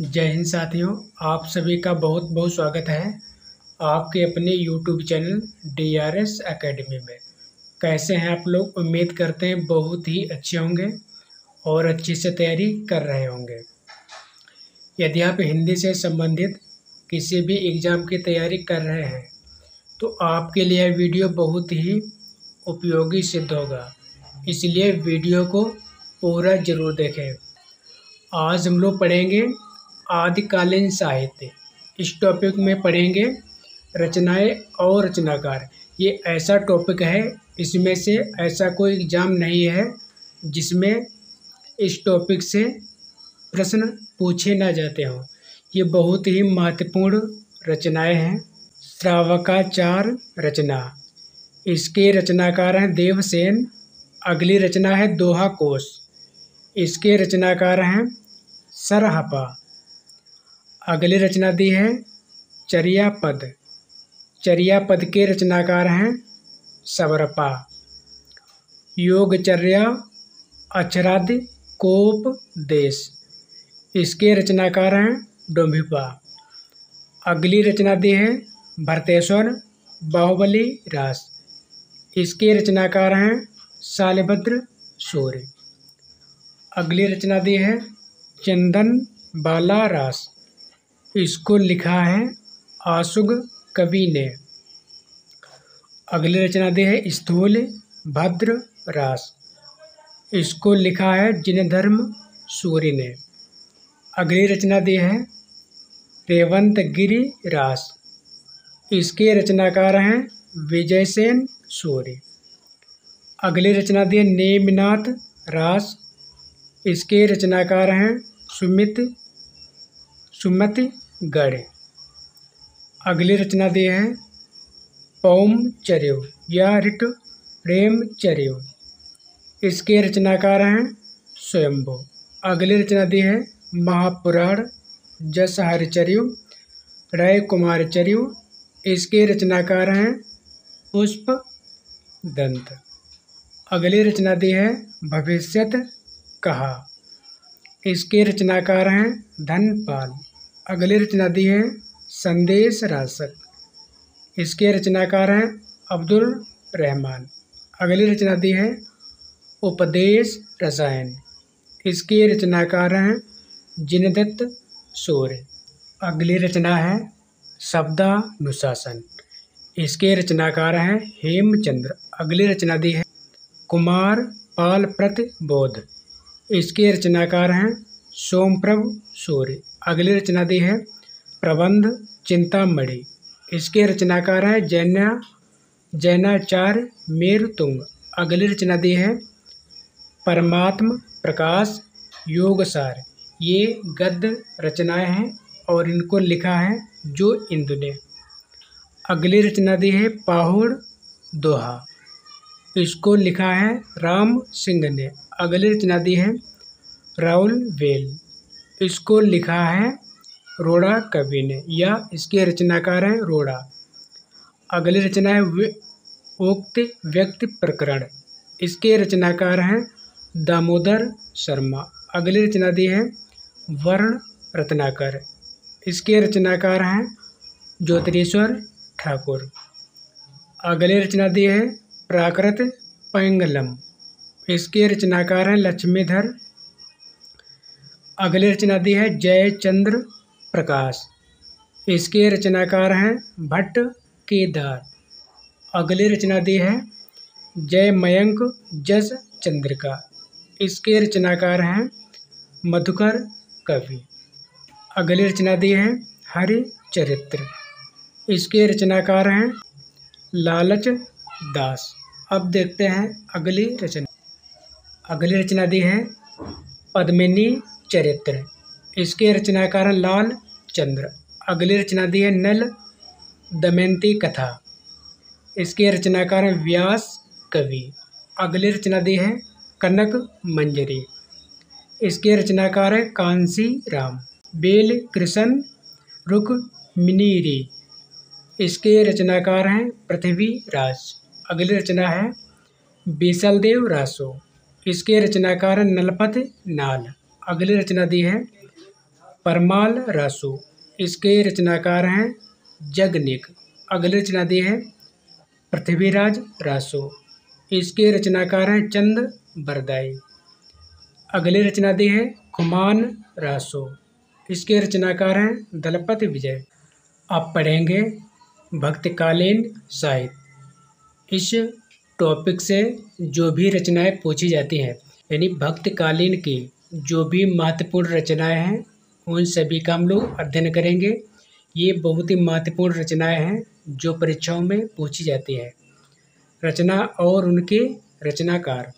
जय हिंद साथियों, आप सभी का बहुत बहुत स्वागत है आपके अपने YouTube चैनल DRS एकेडमी में। कैसे हैं आप लोग? उम्मीद करते हैं बहुत ही अच्छे होंगे और अच्छे से तैयारी कर रहे होंगे। यदि आप हिंदी से संबंधित किसी भी एग्ज़ाम की तैयारी कर रहे हैं तो आपके लिए यह वीडियो बहुत ही उपयोगी सिद्ध होगा, इसलिए वीडियो को पूरा ज़रूर देखें। आज हम लोग पढ़ेंगे आदिकालीन साहित्य। इस टॉपिक में पढ़ेंगे रचनाएं और रचनाकार। ये ऐसा टॉपिक है, इसमें से ऐसा कोई एग्जाम नहीं है जिसमें इस टॉपिक से प्रश्न पूछे ना जाते हों। ये बहुत ही महत्वपूर्ण रचनाएं हैं। श्रावकाचार रचना, इसके रचनाकार हैं देवसेन। अगली रचना है दोहा कोश, इसके रचनाकार हैं सरहपा। अगली रचना दी है चर्यापद, चर्यापद के रचनाकार हैं सबरपा। योगचर्या अक्षरादि कोपदेश, इसके रचनाकार हैं डोम्भिपा। अगली रचना दी है भरतेश्वर बाहुबली रास, इसके रचनाकार हैं शालिभद्र सूर्य। अगली रचना दी है चंदन बाला रास, इसको लिखा है आशुग कवि ने। अगली रचना दी है स्थूल भद्र रास, इसको लिखा है जिनधर्म सूर्य ने। अगली रचना दी है रेवंत गिरि रास, इसके रचनाकार हैं विजयसेन सूर्य। अगली रचना दी है नेमिनाथ रास, इसके रचनाकार हैं सुमतिगढ़। अगली रचना दी है पौमचर्यो या ऋटरेमचर्यो, इसके रचनाकार हैं स्वयंभू। अगली रचना दी है महापुराण जसहरचर्यो राय कुमारचर्यो, इसके रचनाकार हैं पुष्पदंत। अगली रचना दी है भविष्यत कहा, इसके रचनाकार हैं धनपाल। अगली रचना दी है संदेश रासक, इसके रचनाकार हैं अब्दुल रहमान। अगली रचना दी है उपदेश रसायन, इसके रचनाकार हैं जिनदत्त सूर्य। अगली रचना है शब्दानुशासन, इसके रचनाकार हैं हेमचंद्र। अगली रचना दी है कुमार पाल प्रतिबोध, इसके रचनाकार हैं सोमप्रभु सूर्य। अगली रचना दी है प्रबंध चिंतामणि, इसके रचनाकार हैं जैनाचार्य मेरुतुंग। अगली रचना दी है परमात्म प्रकाश योगसार, ये गद्य रचनाएं हैं और इनको लिखा है जो इंदु ने। अगली रचना दी है पाहुड़ दोहा, इसको लिखा है राम सिंह ने। अगली रचना दी है राउल वेल, इसको लिखा है रोड़ा कवि ने या इसके रचनाकार हैं रोड़ा। अगली रचना है उक्त व्यक्ति प्रकरण, इसके रचनाकार हैं दामोदर शर्मा। अगली रचना दी है वर्ण रत्नाकर, इसके रचनाकार हैं ज्योतिरेश्वर ठाकुर। अगली रचना दी है प्राकृत पैंगलम, इसके रचनाकार हैं लक्ष्मीधर। अगली रचना दी है जयचंद्र प्रकाश, इसके रचनाकार हैं भट्ट केदार। अगली रचना दी है जय मयंक जस चंद्रिका, इसके रचनाकार हैं मधुकर कवि। अगली रचना दी है हरिचरित्र, इसके रचनाकार हैं लालच दास। अब देखते हैं अगली रचना। अगली रचना दी है पद्मिनी चरित्र, इसके रचनाकार हैं लाल चंद्र। अगली रचना दी है नल दमयंती कथा, इसके रचनाकार हैं व्यास कवि। अगली रचना दी है कनक मंजरी, इसके रचनाकार हैं कांसी राम। बेल कृष्ण रुक्मिणी, इसके रचनाकार हैं पृथ्वीराज। अगली रचना है बीसलदेव रासो, इसके रचनाकार हैं नलपत नाल। अगली रचना दी है परमाल रासो, इसके रचनाकार हैं जगनिक। अगली रचना दी है पृथ्वीराज रासो, इसके रचनाकार हैं चंद बरदाई। अगली रचना दी है खुमान रासो, इसके रचनाकार हैं दलपत विजय। आप पढ़ेंगे भक्तकालीन साहित्य। इस टॉपिक से जो भी रचनाएं पूछी जाती हैं, यानी भक्तकालीन की जो भी महत्वपूर्ण रचनाएं हैं, उन सभी का हम लोग अध्ययन करेंगे। ये बहुत ही महत्वपूर्ण रचनाएं हैं जो परीक्षाओं में पूछी जाती है। रचना और उनके रचनाकार।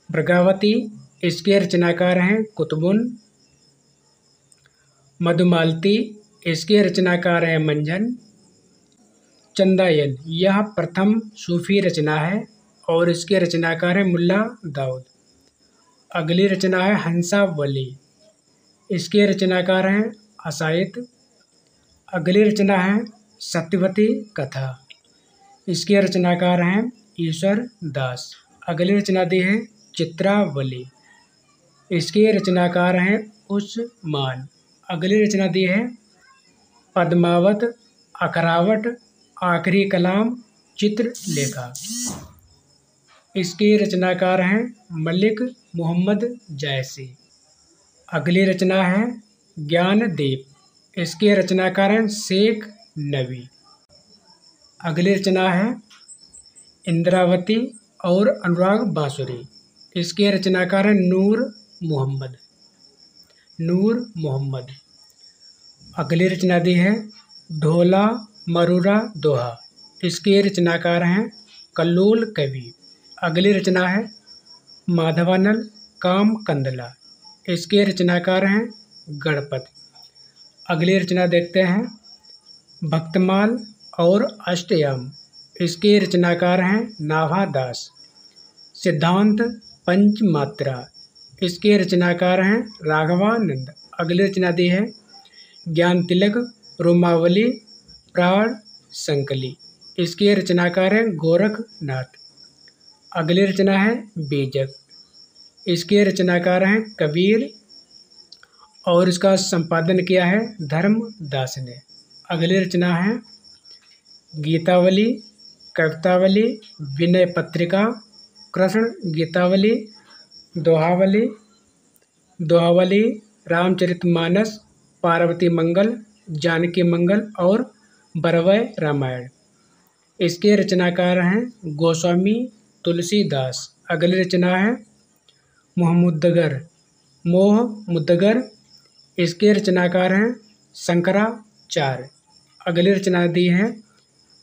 मृगावती, इसके रचनाकार हैं कुतुबुन। मधुमालती, इसके रचनाकार हैं मंझन। चंदायन, यह प्रथम सूफी रचना है और इसके रचनाकार हैं मुल्ला दाऊद। अगली रचना है हंसावली, इसके रचनाकार हैं असायत। अगली रचना है सत्यवती कथा, इसके रचनाकार हैं ईश्वर दास। अगली रचना दी है चित्रावली, इसके रचनाकार हैं उस्मान। अगली रचना दी है पद्मावत, अखरावट, आखिरी कलाम, चित्रलेखा, इसके रचनाकार हैं मलिक मोहम्मद जायसी। अगली रचना है ज्ञानदीप, इसके रचनाकार हैं शेख नबी। अगली रचना है इंद्रावती और अनुराग बांसुरी, इसके रचनाकार हैं नूर मोहम्मद। अगली रचना दी है ढोला मरूरा दोहा, इसके रचनाकार हैं कल्लूल कवि। अगली रचना है माधवानल काम कंदला, इसके रचनाकार हैं गणपत। अगली रचना देखते हैं भक्तमाल और अष्टयाम, इसके रचनाकार हैं नाभा दास। सिद्धांत पंचमात्रा, इसके रचनाकार हैं राघवानंद। अगली रचना दी है ज्ञान तिलक रोमावली प्राण संकली, इसके रचनाकार हैं गोरखनाथ। अगली रचना है बीजक, इसके रचनाकार हैं कबीर और इसका संपादन किया है धर्मदास ने। अगली रचना है गीतावली, कवितावली, विनय पत्रिका, कृष्ण गीतावली, दोहावली, रामचरितमानस, पार्वती मंगल, जानकी मंगल और बरवय रामायण, इसके रचनाकार हैं गोस्वामी तुलसीदास। अगली रचना है मोहमुद्दगर, इसके रचनाकार हैं शंकराचार्य। अगली रचना दी है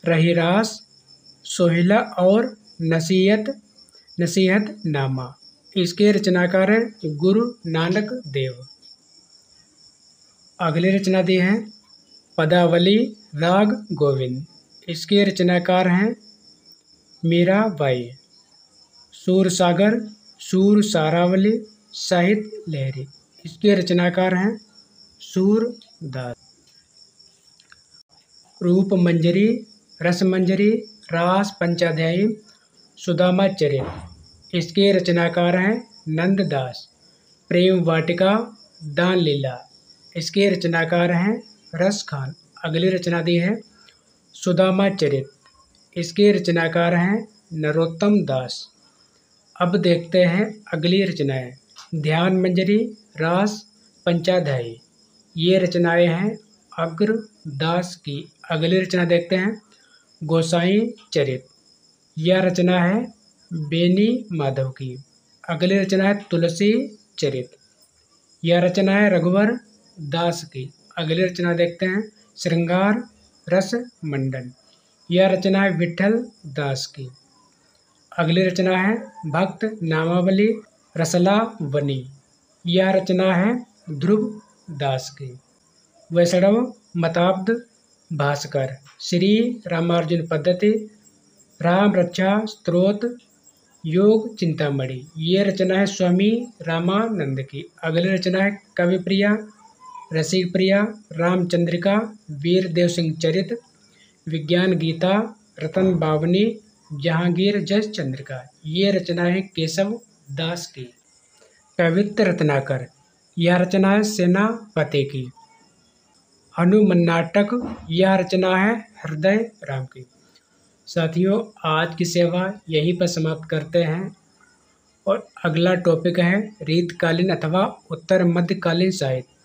रहीरास, सोहिला और नसीहत नामा, इसके रचनाकार हैं गुरु नानक देव। अगली रचना दी है पदावली राग गोविंद, इसके रचनाकार हैं मीराबाई। सूरसागर, सूरसारावली, साहित्य लहरी, इसके रचनाकार हैं सूरदास। रूप मंजरी, रस मंजरी, रास पंचाध्यायी, सुदामा चरित, इसके रचनाकार हैं नंददास। प्रेम वाटिका, दान लीला, इसके रचनाकार हैं रस खान। अगली रचना दी है सुदामा चरित, इसके रचनाकार हैं नरोत्तम दास। अब देखते हैं अगली रचनाएं। ध्यान मंजरी, रास पंचाध्यायी, ये रचनाएं हैं अग्रदास की। अगली रचना देखते हैं गोसाई चरित, यह रचना है बेनी माधव की। अगली रचना है तुलसी चरित, यह रचना है रघुवर दास की। अगली रचना देखते हैं श्रृंगार रस मंडन, यह रचना है विठल दास की। अगली रचना है भक्त नामावली रसला वनी, यह रचना है ध्रुव दास की। वैष्णव मताब्द भास्कर, श्री रामार्जुन पद्धति, राम रक्षा स्तोत्र, योग चिंतामणि, ये रचना है स्वामी रामानंद की। अगली रचना है कविप्रिया, रसिक प्रिया, रामचंद्रिका, वीर देव सिंह चरित, विज्ञान गीता, रतन बावनी, जहांगीर जस चंद्रिका, ये रचना है केशव दास की। कवित्त रत्नाकर, यह रचना है सेनापति की। हनुमान नाटक, यह रचना है हृदय राम की। साथियों, आज की सेवा यहीं पर समाप्त करते हैं और अगला टॉपिक है रीतकालीन अथवा उत्तर मध्यकालीन साहित्य।